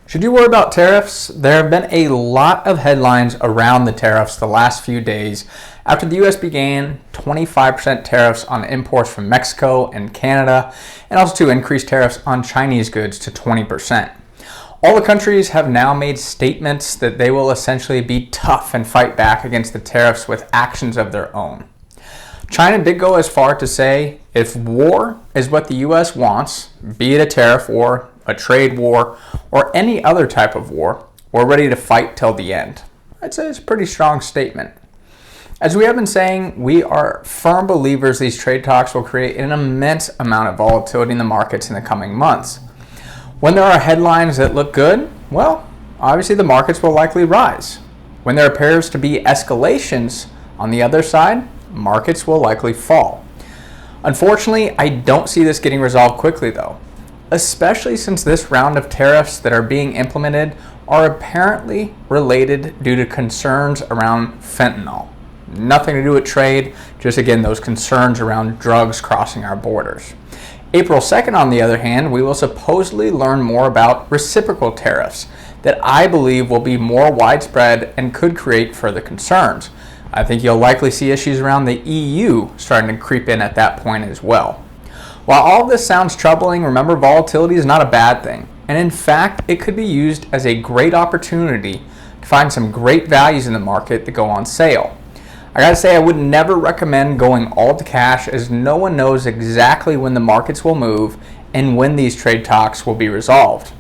Should you worry about tariffs? There have been a lot of headlines around the tariffs the last few days after the U.S. began 25% tariffs on imports from Mexico and Canada, and also to increase tariffs on Chinese goods to 20%. All the countries have now made statements that they will essentially be tough and fight back against the tariffs with actions of their own. China did go as far to say, if war is what the U.S. wants, be it a tariff war, a trade war, or any other type of war, we're ready to fight till the end. I'd say it's a pretty strong statement. As we have been saying, we are firm believers these trade talks will create an immense amount of volatility in the markets in the coming months. When there are headlines that look good, well, obviously the markets will likely rise. When there appears to be escalations on the other side, markets will likely fall. Unfortunately, I don't see this getting resolved quickly though, especially since this round of tariffs that are being implemented are apparently related due to concerns around fentanyl. Nothing to do with trade, just again those concerns around drugs crossing our borders. April 2nd, on the other hand, we will supposedly learn more about reciprocal tariffs that I believe will be more widespread and could create further concerns. I think you'll likely see issues around the EU starting to creep in at that point as well. While all of this sounds troubling, remember volatility is not a bad thing. And in fact, it could be used as a great opportunity to find some great values in the market that go on sale. I gotta say, I would never recommend going all to cash, as no one knows exactly when the markets will move and when these trade talks will be resolved.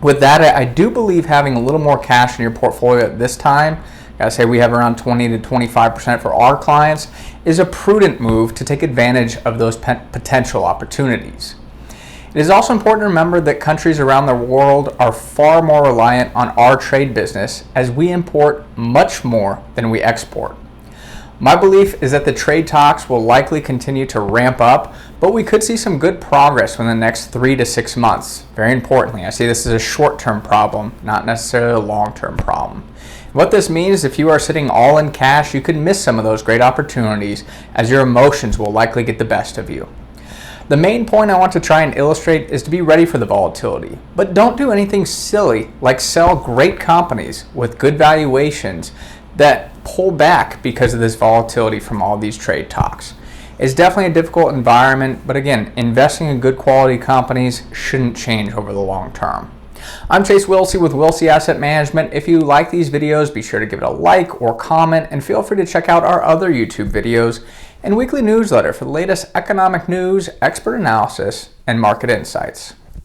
With that, I do believe having a little more cash in your portfolio at this time, I gotta say we have around 20 to 25% for our clients, is a prudent move to take advantage of those potential opportunities. It is also important to remember that countries around the world are far more reliant on our trade business, as we import much more than we export. My belief is that the trade talks will likely continue to ramp up, but we could see some good progress within the next 3 to 6 months. Very importantly, I see this as a short-term problem, not necessarily a long-term problem. What this means is if you are sitting all in cash, you could miss some of those great opportunities, as your emotions will likely get the best of you. The main point I want to try and illustrate is to be ready for the volatility, but don't do anything silly like sell great companies with good valuations that pull back because of this volatility from all these trade talks. It's definitely a difficult environment, but again, investing in good quality companies shouldn't change over the long term. I'm Chase Wilsey with Wilsey Asset Management. If you like these videos, be sure to give it a like or comment, and feel free to check out our other YouTube videos and weekly newsletter for the latest economic news, expert analysis, and market insights.